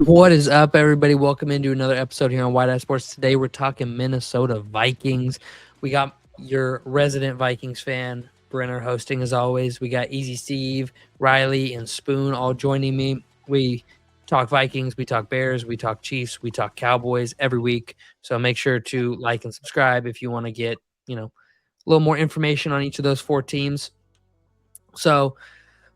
What is up, everybody? Welcome into another episode here on Wide Eye Sports. Today, we're talking Minnesota Vikings. We got your resident Vikings fan, Brenner, hosting as always. We got Easy Steve, Riley, and Spoon all joining me. We talk Vikings, we talk Bears, we talk Chiefs, we talk Cowboys every week. So make sure to like and subscribe if you want to get, a little more information on each of those four teams. So,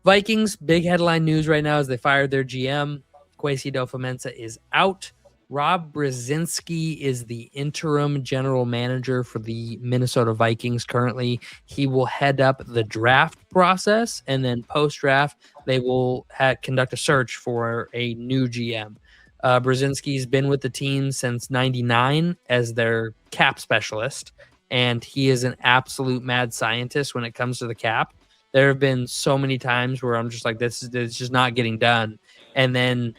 Vikings, big headline news right now is they fired their GM. Kwesi Adofo-Mensah is out. Rob Brzezinski is the interim general manager for the Minnesota Vikings currently. He will head up the draft process, and then post-draft, they will conduct a search for a new GM. Brzezinski's been with the team since '99 as their cap specialist, and he is an absolute mad scientist when it comes to the cap. There have been so many times where I'm just like, this is just not getting done. And then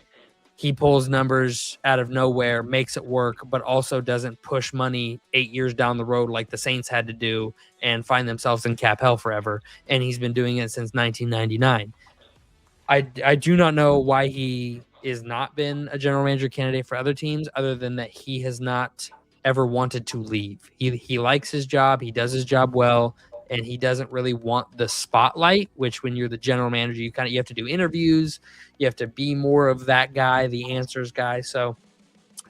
he pulls numbers out of nowhere, makes it work, but also doesn't push money 8 years down the road like the Saints had to do and find themselves in cap hell forever. And he's been doing it since 1999. I do not know why he is not been a general manager candidate for other teams, other than that he has not ever wanted to leave. He likes his job. He does his job well. And he doesn't really want the spotlight, which when you're the general manager, you have to do interviews. You have to be more of that guy, the answers guy. So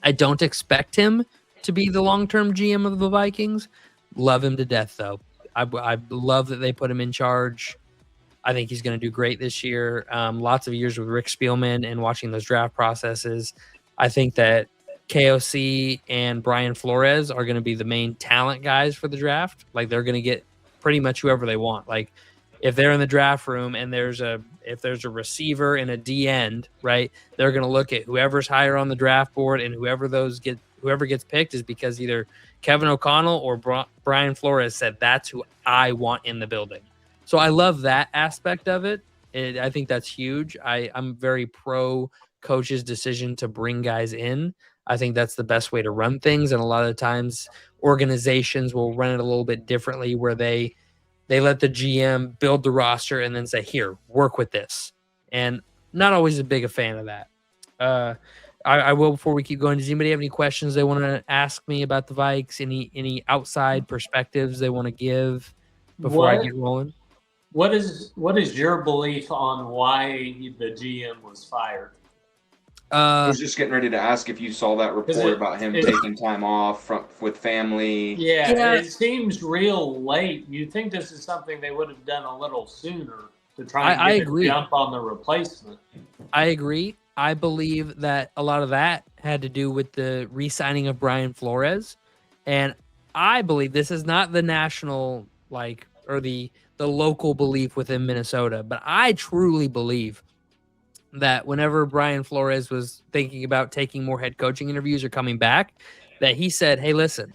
I don't expect him to be the long-term GM of the Vikings. Love him to death, though. I love that they put him in charge. I think he's going to do great this year. Lots of years with Rick Spielman and watching those draft processes. I think that KOC and Brian Flores are going to be the main talent guys for the draft. Like, they're going to get pretty much whoever they want. Like, if they're in the draft room and if there's a receiver and a D end, right, they're going to look at whoever's higher on the draft board, and whoever gets picked is because either Kevin O'Connell or Brian Flores said that's who I want in the building. So I love that aspect of it. And I think that's huge. I'm very pro coach's decision to bring guys in. I think that's the best way to run things. And a lot of times organizations will run it a little bit differently, where they let the GM build the roster and then say, here, work with this. And not always a big a fan of that. I will, before we keep going, does anybody have any questions they want to ask me about the Vikes? Any outside perspectives they want to give before I get rolling? What is your belief on why the GM was fired? I was just getting ready to ask if you saw that report about him taking time off with family. Yeah, it seems real late. You think this is something they would have done a little sooner to try and get a jump on the replacement. I agree. I believe that a lot of that had to do with the re-signing of Brian Flores. And I believe this is not the national, or the local belief within Minnesota, but I truly believe that whenever Brian Flores was thinking about taking more head coaching interviews or coming back, that he said, hey, listen,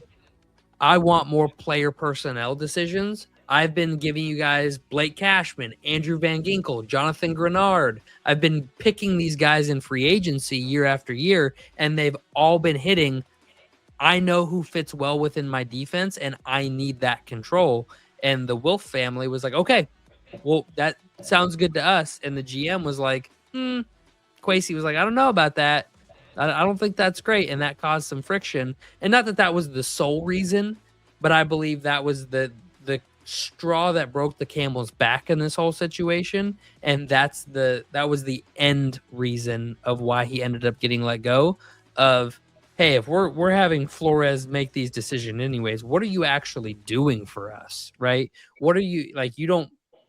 I want more player personnel decisions. I've been giving you guys Blake Cashman, Andrew Van Ginkel, Jonathan Grenard. I've been picking these guys in free agency year after year, and they've all been hitting. I know who fits well within my defense, and I need that control. And the Wilf family was like, okay, well, that sounds good to us. And the GM was like, Kwesi was like, I don't know about that. I don't think that's great. And that caused some friction. And not that was the sole reason, but I believe that was the straw that broke the camel's back in this whole situation. And that was the end reason of why he ended up getting let go of, hey, if we're having Flores make these decisions anyways, what are you actually doing for us, right? What are you,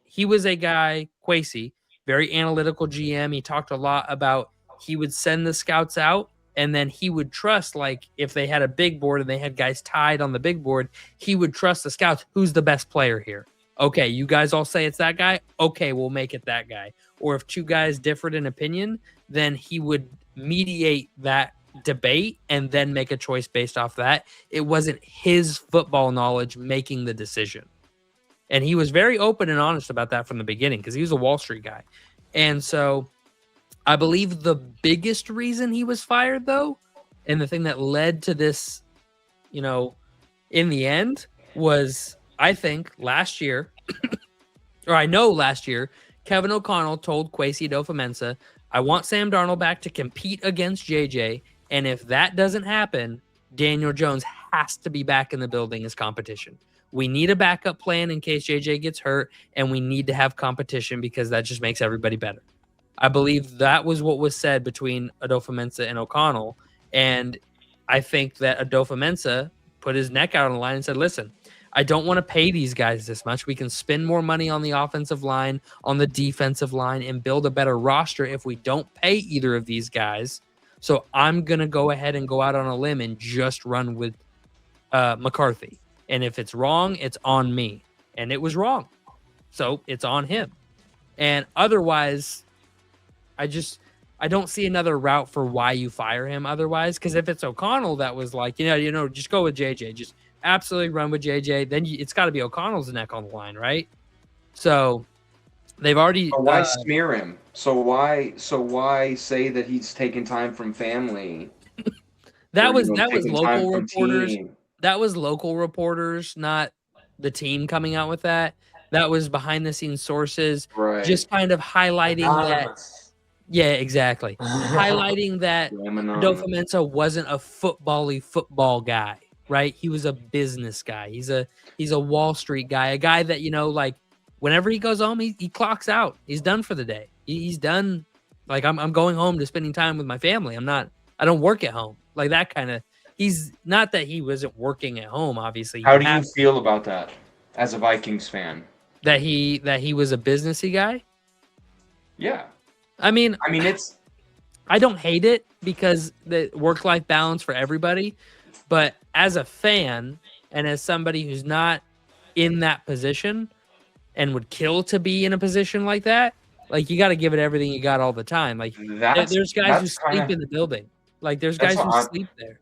he was a guy, Kwesi, very analytical GM. He talked a lot about he would send the scouts out, and then he would trust, if they had a big board and they had guys tied on the big board, he would trust the scouts. Who's the best player here? Okay, you guys all say it's that guy. Okay, we'll make it that guy. Or if two guys differed in opinion, then he would mediate that debate and then make a choice based off that. It wasn't his football knowledge making the decision. And he was very open and honest about that from the beginning, because he was a Wall Street guy. And so I believe the biggest reason he was fired, though, and the thing that led to this, in the end, was, I think, last year, or I know last year, Kevin O'Connell told Kwesi Adofo-Mensah I want Sam Darnold back to compete against JJ. And if that doesn't happen, Daniel Jones has to be back in the building as competition. We need a backup plan in case JJ gets hurt, and we need to have competition because that just makes everybody better. I believe that was what was said between Adofo-Mensah and O'Connell. And I think that Adofo-Mensah put his neck out on the line and said, listen, I don't want to pay these guys this much. We can spend more money on the offensive line, on the defensive line, and build a better roster if we don't pay either of these guys. So I'm going to go ahead and go out on a limb and just run with McCarthy. And if it's wrong, it's on me. And it was wrong. So it's on him. And otherwise, I don't see another route for why you fire him otherwise. Because if it's O'Connell that was like, just go with JJ. Just absolutely run with JJ. Then it's got to be O'Connell's neck on the line, right? So they've already. But why smear him? So why say that he's taking time from family? That was local reporters. That was local reporters, not the team coming out with that. That was behind the scenes sources, right. Just kind of highlighting that. Yeah, exactly. Highlighting that Adofo-Mensah wasn't a football guy, right? He was a business guy. He's a Wall Street guy, a guy that, like whenever he goes home, he clocks out. He's done for the day. He's done. Like I'm going home to spending time with my family. I don't work at home. Like that kind of. He's not that he wasn't working at home, obviously. How do you feel about that as a Vikings fan? That he was a businessy guy? Yeah. I mean, I don't hate it because the work-life balance for everybody, but as a fan and as somebody who's not in that position and would kill to be in a position like that, like you got to give it everything you got all the time. Like there's guys who sleep in the building. Like there's guys who sleep there.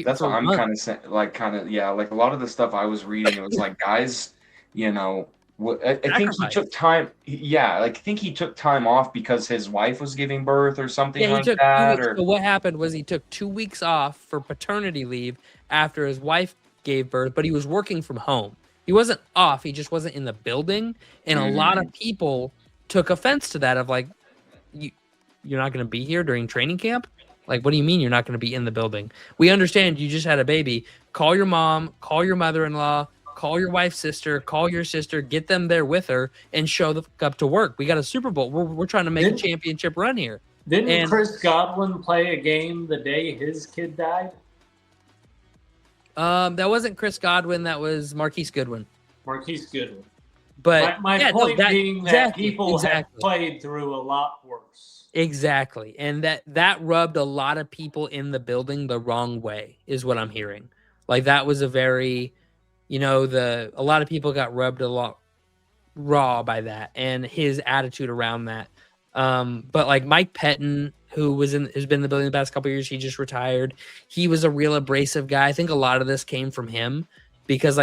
That's what I'm kind of saying. Like a lot of the stuff I was reading, it was like guys, I think he took time. Yeah, I think he took time off because his wife was giving birth or something like that. So what happened was he took 2 weeks off for paternity leave after his wife gave birth, but he was working from home. He wasn't off. He just wasn't in the building. And a lot of people took offense to that of like, you're not going to be here during training camp? Like, what do you mean you're not going to be in the building? We understand you just had a baby. Call your mom, call your mother-in-law, call your wife's sister, call your sister, get them there with her, and show the fuck up to work. We got a Super Bowl. We're trying to make a championship run here. Didn't Chris Godwin play a game the day his kid died? That wasn't Chris Godwin. That was Marquise Goodwin. Marquise Goodwin. But my point being that people have played through a lot worse. Exactly. And that rubbed a lot of people in the building the wrong way is what I'm hearing. Like that was a very, a lot of people got rubbed a lot raw by that and his attitude around that. But like Mike Pettin, who has been in the building the past couple of years, he just retired. He was a real abrasive guy. I think a lot of this came from him. Because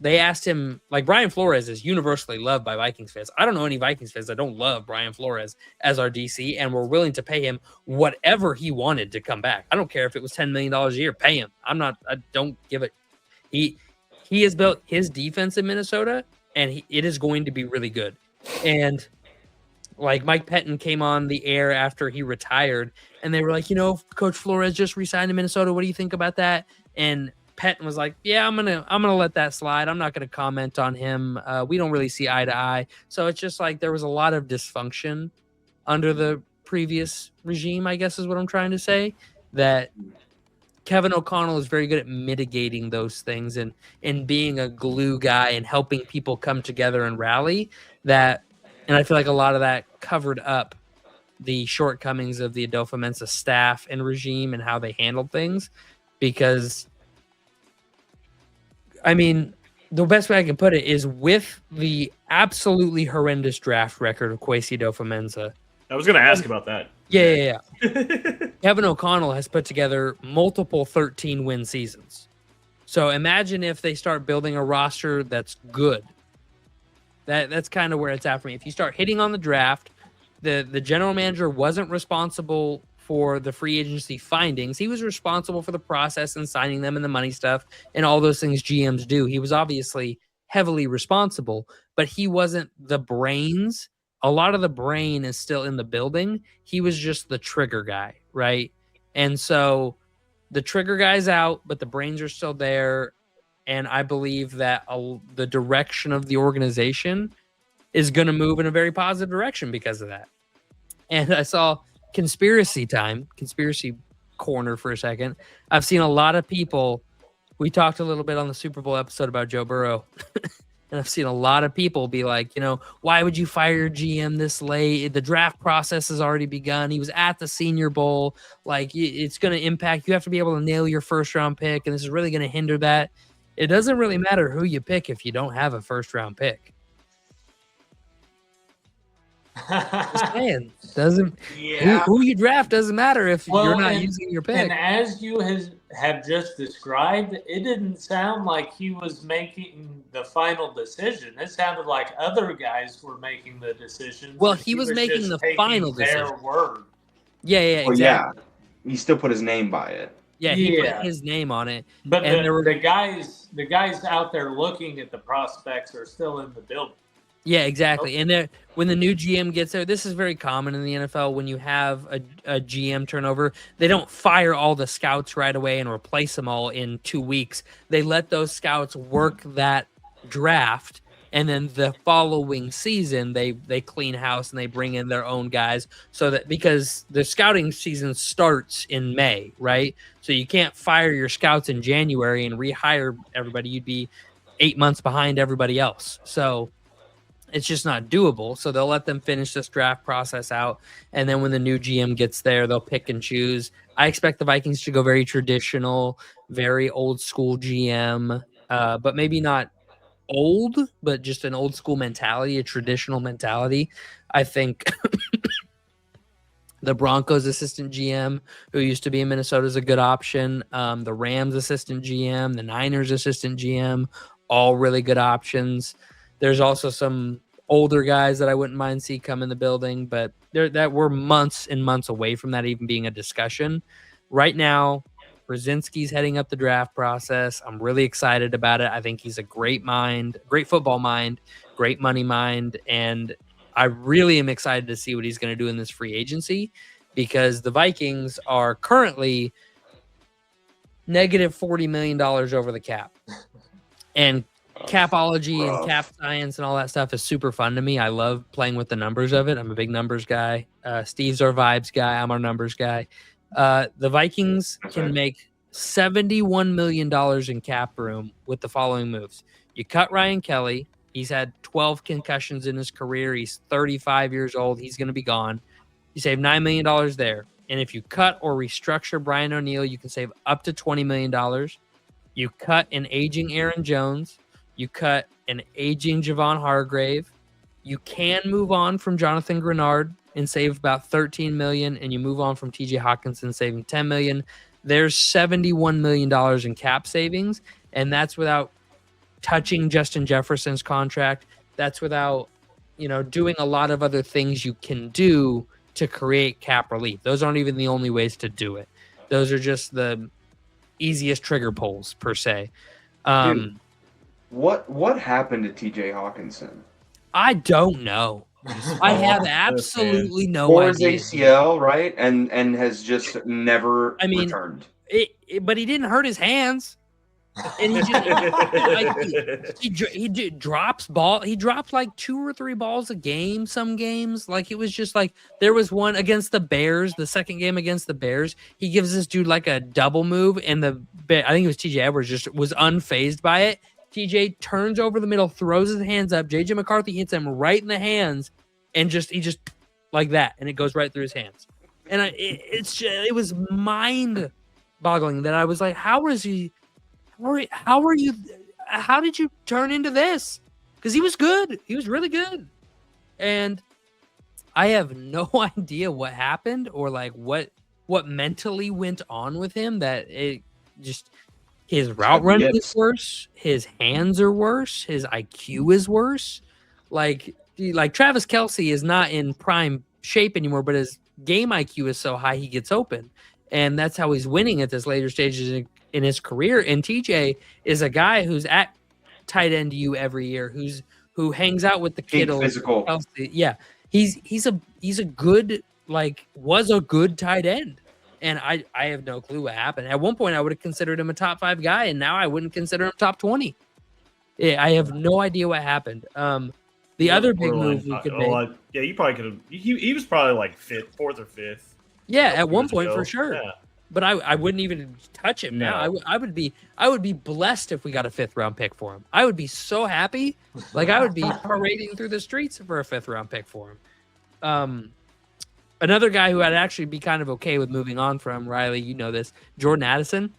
they asked him, like Brian Flores is universally loved by Vikings fans. I don't know any Vikings fans that don't love Brian Flores as our DC and were willing to pay him whatever he wanted to come back. I don't care if it was $10 million a year, pay him. I don't give it. He has built his defense in Minnesota and it is going to be really good. And like Mike Pettin came on the air after he retired and they were like, Coach Flores just re-signed to Minnesota. What do you think about that? And Pettin was like, yeah, I'm gonna let that slide. I'm not gonna comment on him. We don't really see eye to eye. So it's just like there was a lot of dysfunction under the previous regime, I guess is what I'm trying to say. That Kevin O'Connell is very good at mitigating those things and being a glue guy and helping people come together and rally. And I feel like a lot of that covered up the shortcomings of the Adofo-Mensah staff and regime and how they handled things. Because I mean, the best way I can put it is with the absolutely horrendous draft record of Kwesi Adofo-Mensah. I was going to ask about that. Yeah. Kevin O'Connell has put together multiple 13-win seasons. So imagine if they start building a roster that's good. That's kind of where it's at for me. If you start hitting on the draft, the general manager wasn't responsible for the free agency findings. He was responsible for the process and signing them and the money stuff and all those things GMs do. He was obviously heavily responsible, but he wasn't the brains a lot of the brain is still in the building. He was just the trigger guy, right? And so the trigger guy's out, but the brains are still there. And I believe that the direction of the organization is going to move in a very positive direction because of that. And I saw conspiracy corner for a second. I've seen a lot of people. We talked a little bit on the Super Bowl episode about Joe Burrow. And I've seen a lot of people be like, why would you fire your GM this late? The draft process has already begun. He was at the Senior Bowl. Like, it's going to impact. You have to be able to nail your first-round pick, and this is really going to hinder that. It doesn't really matter who you pick if you don't have a first-round pick. Just saying, doesn't who you draft doesn't matter if you're not using your pick. And as you have just described, it didn't sound like he was making the final decision. It sounded like other guys were making the decisions. Well, he was making the final decision. Their word. Yeah, exactly. Yeah, he still put his name by it. Yeah, he put his name on it. But the guys out there looking at the prospects are still in the building. Yeah, exactly. And when the new GM gets there, this is very common in the NFL. When you have a GM turnover, they don't fire all the scouts right away and replace them all in 2 weeks. They let those scouts work that draft, and then the following season they clean house and they bring in their own guys. So that because the scouting season starts in May, right? So you can't fire your scouts in January and rehire everybody. You'd be 8 months behind everybody else. So it's just not doable. So they'll let them finish this draft process out. And then when the new GM gets there, they'll pick and choose. I expect the Vikings to go very traditional, very old school GM, but maybe not old, but just an old school mentality, a traditional mentality. I think the Broncos assistant GM, who used to be in Minnesota, is a good option. The Rams assistant GM, the Niners assistant GM, all really good options. There's also some older guys that I wouldn't mind see come in the building, but we're months and months away from that even being a discussion. Right now, Brzezinski's heading up the draft process. I'm really excited about it. I think he's a great mind, great football mind, great money mind, and I really am excited to see what he's going to do in this free agency because the Vikings are currently negative $40 million over the cap. And capology and cap science and all that stuff is super fun to me. I love playing with the numbers of it. I'm a big numbers guy. Steve's our vibes guy. I'm our numbers guy. The Vikings can make $71 million in cap room with the following moves. You cut Ryan Kelly. He's had 12 concussions in his career. He's 35 years old. He's going to be gone. You save $9 million there. And if you cut or restructure Brian O'Neill, you can save up to $20 million. You cut an aging Aaron Jones. You cut an aging Javon Hargrave. You can move on from Jonathan Grenard and save about $13 million, and you move on from TJ Hawkinson saving $10 million. There's $71 million in cap savings, and that's without touching Justin Jefferson's contract. That's without, doing a lot of other things you can do to create cap relief. Those aren't even the only ways to do it. Those are just the easiest trigger pulls per se. Dude, what happened to TJ Hawkinson? I don't know. I have absolutely no idea. Or his ACL, right? And has just never returned. But he didn't hurt his hands. And he drops ball. He dropped like 2 or 3 balls a game. Some games, like it was just like there was one against the Bears. The second game against the Bears, he gives this dude like a double move, and I think it was TJ Edwards just was unfazed by it. TJ turns over the middle, throws his hands up. JJ McCarthy hits him right in the hands, and he just like that, and it goes right through his hands. And it was mind-boggling that I was like, how did you turn into this? Because he was good. He was really good. And I have no idea what happened or like what mentally went on with him that it just his route running is worse. His hands are worse. His IQ is worse. Like Travis Kelce is not in prime shape anymore, but his game IQ is so high he gets open. And that's how he's winning at this later stages in his career. And TJ is a guy who's at tight end U every year, who hangs out with the kiddos. Physical. Kelce. Yeah. he's a good, like, was a good tight end. And I have no clue what happened. At one point, I would have considered him a top 5 guy, and now I wouldn't consider him top 20. I have no idea what happened. The other big move we could make. Yeah, you probably could have. He was probably like fourth or fifth. Yeah, at one point for sure. Yeah. But I wouldn't even touch him now. I would be blessed if we got a 5th round pick for him. I would be so happy. Like, I would be parading through the streets for a 5th round pick for him. Another guy who I'd actually be kind of okay with moving on from, Riley, you know this, Jordan Addison.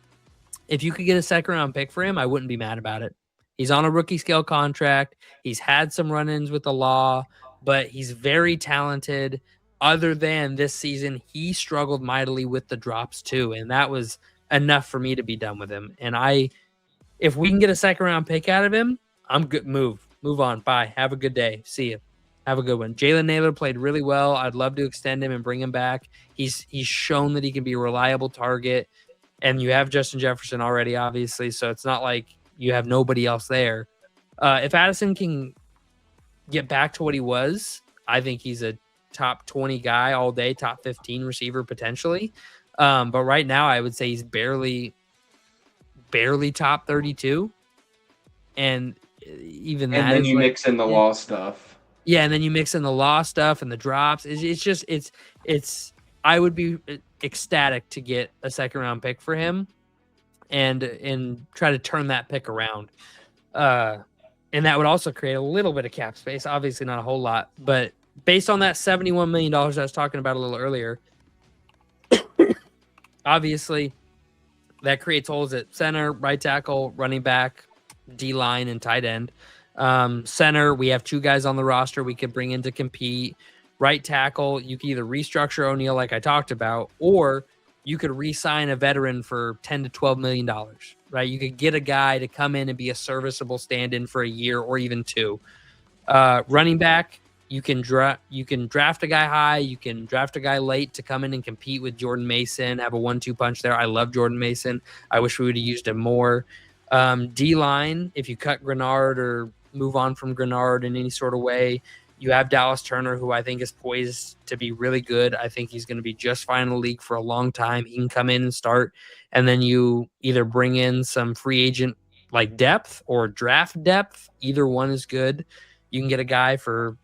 If you could get a 2nd round pick for him, I wouldn't be mad about it. He's on a rookie scale contract. He's had some run-ins with the law, but he's very talented. Other than this season, he struggled mightily with the drops too, and that was enough for me to be done with him. And if we can get a 2nd round pick out of him, I'm good. Move on. Bye. Have a good day. See you. Have a good one. Jalen Naylor played really well. I'd love to extend him and bring him back. He's shown that he can be a reliable target, and you have Justin Jefferson already, obviously, so it's not like you have nobody else there. If Addison can get back to what he was, I think he's a top 20 guy all day, top 15 receiver potentially. But right now, I would say he's barely top 32, and even that. And then you mix in the law stuff. Yeah, and then you mix in the law stuff and the drops. It's. I would be ecstatic to get a 2nd round pick for him, and try to turn that pick around. And that would also create a little bit of cap space. Obviously, not a whole lot, but based on that $71 million I was talking about a little earlier, obviously that creates holes at center, right tackle, running back, D-line, and tight end. Center, we have 2 guys on the roster we could bring in to compete. Right tackle, you can either restructure O'Neal like I talked about, or you could re-sign a veteran for $10 to $12 million, right? You could get a guy to come in and be a serviceable stand-in for a year or even 2. Running back, you can draft a guy high, you can draft a guy late to come in and compete with Jordan Mason, have a 1-2 punch there. I love Jordan Mason. I wish we would have used him more. D-line, if you cut Grenard or move on from Grenard in any sort of way, you have Dallas Turner, who I think is poised to be really good. I think he's going to be just fine in the league for a long time. He can come in and start, and then you either bring in some free agent like depth or draft depth. Either one is good. You can get a guy for,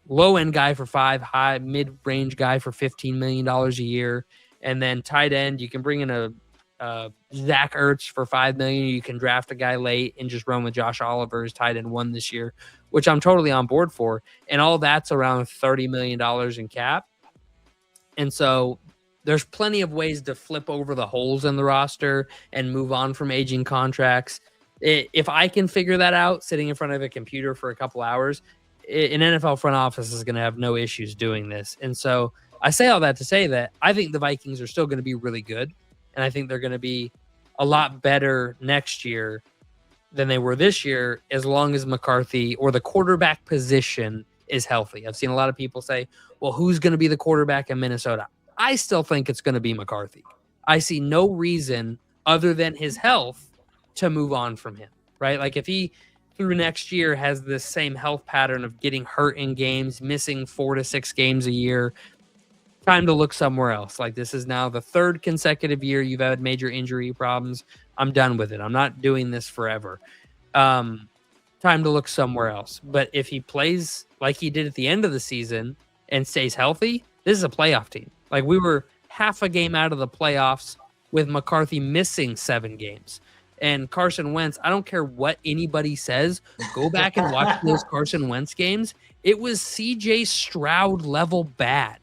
low end guy for 5, high mid range guy for $15 million a year, and then tight end you can bring in a Zach Ertz for $5 million. You can draft a guy late and just run with Josh Oliver as tight end 1 this year, which I'm totally on board for. And all that's around $30 million in cap. And so there's plenty of ways to flip over the holes in the roster and move on from aging contracts. If I can figure that out sitting in front of a computer for a couple hours, an NFL front office is going to have no issues doing this. And so I say all that to say that I think the Vikings are still going to be really good. And I think they're going to be a lot better next year than they were this year, as long as McCarthy or the quarterback position is healthy. I've seen a lot of people say, well, who's going to be the quarterback in Minnesota? I still think it's going to be McCarthy. I see no reason other than his health to move on from him, right? Like if he through next year has this same health pattern of getting hurt in games, missing 4 to 6 games a year, time to look somewhere else. Like this is now the 3rd consecutive year you've had major injury problems. I'm done with it. I'm not doing this forever. Time to look somewhere else. But if he plays like he did at the end of the season and stays healthy, this is a playoff team. Like we were half a game out of the playoffs with McCarthy missing 7 games. And Carson Wentz, I don't care what anybody says, go back and watch those Carson Wentz games. It was CJ Stroud level bad.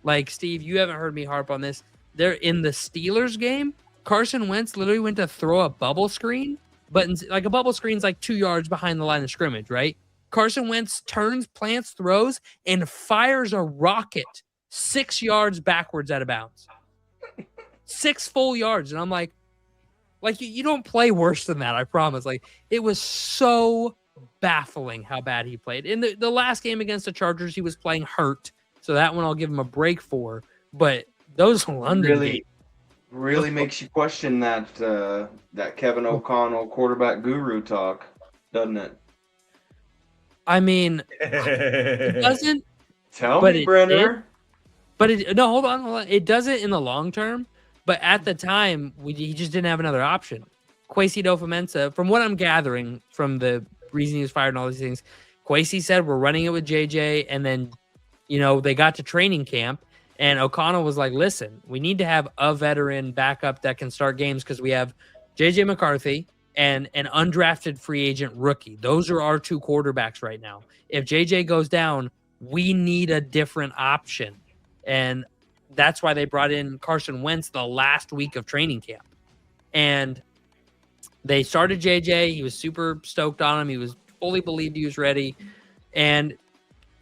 Like, Steve, you haven't heard me harp on this. They're in the Steelers game. Carson Wentz literally went to throw a bubble screen, but like a bubble screen's like 2 yards behind the line of scrimmage, right? Carson Wentz turns, plants, throws, and fires a rocket 6 yards backwards out of bounds. 6 full yards. And I'm like you don't play worse than that, I promise. Like, it was so baffling how bad he played. In the last game against the Chargers, he was playing hurt. So that one I'll give him a break for. But those London games really makes you question that Kevin O'Connell quarterback guru talk, doesn't it? I mean, it doesn't. Tell But me, it Brenner. No, hold on. It does it in the long term, but at the time, he just didn't have another option. Kwesi Adofo-Mensah, from what I'm gathering from the reason he was fired and all these things, Kwesi said we're running it with JJ, and then, they got to training camp, and O'Connell was like, "Listen, we need to have a veteran backup that can start games because we have JJ McCarthy and an undrafted free agent rookie. Those are our two quarterbacks right now. If JJ goes down, we need a different option." And that's why they brought in Carson Wentz the last week of training camp. And they started JJ. He was super stoked on him. He was fully believed he was ready. And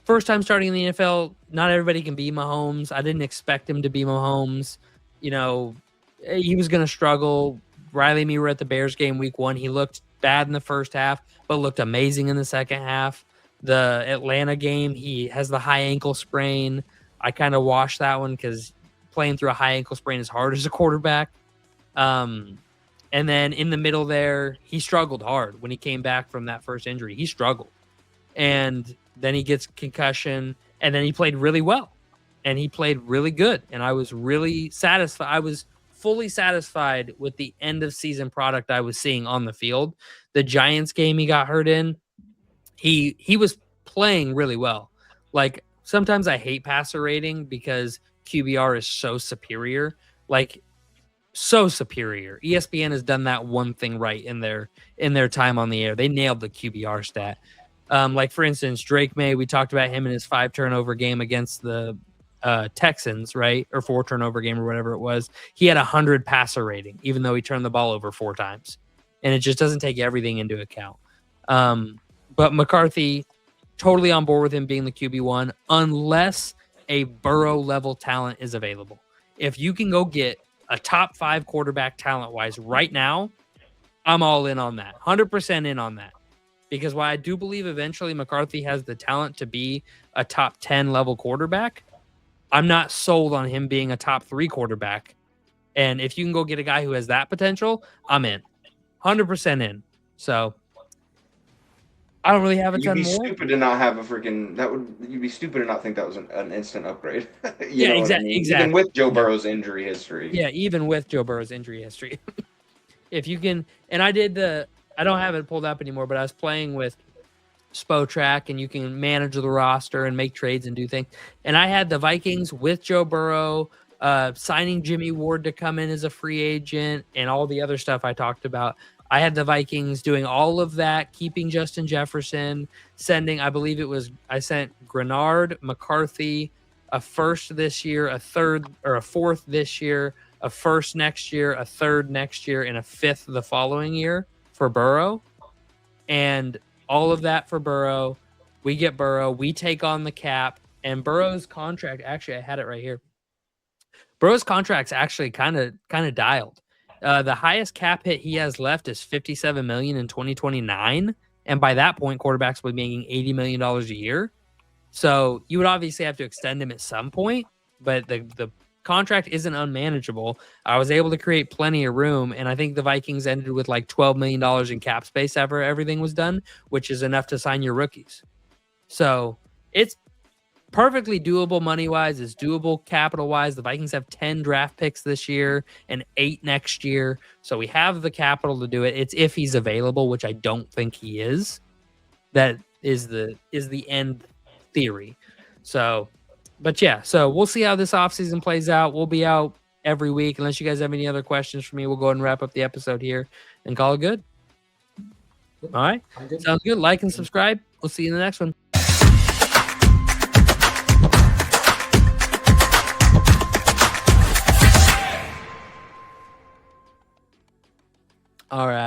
first time starting in the NFL, not everybody can be Mahomes. I didn't expect him to be Mahomes. He was going to struggle. Riley and me were at the Bears game week 1. He looked bad in the first half, but looked amazing in the second half. The Atlanta game, he has the high ankle sprain. I kind of washed that one because playing through a high ankle sprain is hard as a quarterback. And then in the middle there, he struggled hard when he came back from that first injury. He struggled. And then he gets concussion, and then he played really well. And he played really good. And I was really satisfied. I was fully satisfied with the end of season product I was seeing on the field. The Giants game he got hurt in, he was playing really well. Like, sometimes I hate passer rating because QBR is so superior. Like, so superior. ESPN has done that one thing right in their time on the air. They nailed the QBR stat. Like, for instance, Drake May, we talked about him in his 5 turnover game against the Texans, right? Or 4 turnover game or whatever it was. He had 100 passer rating, even though he turned the ball over 4 times. And it just doesn't take everything into account. But McCarthy, totally on board with him being the QB1, unless a Burrow level talent is available. If you can go get a top 5 quarterback talent-wise right now, I'm all in on that. 100% in on that. Because while I do believe eventually McCarthy has the talent to be a top 10 level quarterback, I'm not sold on him being a top 3 quarterback. And if you can go get a guy who has that potential, I'm in. 100% in. So I don't really have a ton more. You'd be stupid to not have a freaking you'd be stupid to not think that was an instant upgrade. Yeah, exactly. Even with Joe Burrow's injury history. Yeah, even with Joe Burrow's injury history. If you can, and I don't have it pulled up anymore, but I was playing with Spotrac, and you can manage the roster and make trades and do things. And I had the Vikings with Joe Burrow, signing Jimmy Ward to come in as a free agent, and all the other stuff I talked about. I had the Vikings doing all of that, keeping Justin Jefferson, I sent Grenard, McCarthy, a first this year, a third or a fourth this year, a first next year, a third next year, and a fifth the following year for Burrow. And all of that for Burrow. We get Burrow. We take on the cap. And Burrow's contract, actually, I had it right here. Burrow's contract's actually kind of dialed. The highest cap hit he has left is $57 million in 2029, and by that point, quarterbacks will be making $80 million a year. So you would obviously have to extend him at some point, but the contract isn't unmanageable. I was able to create plenty of room, and I think the Vikings ended with like $12 million in cap space after everything was done, which is enough to sign your rookies. So it's perfectly doable money-wise. It's doable capital-wise. The Vikings have 10 draft picks this year and 8 next year. So we have the capital to do it. It's if he's available, which I don't think he is. That is the end theory. So, but yeah, so we'll see how this offseason plays out. We'll be out every week. Unless you guys have any other questions for me, we'll go ahead and wrap up the episode here and call it good. All right. Sounds good. Like and subscribe. We'll see you in the next one. All right.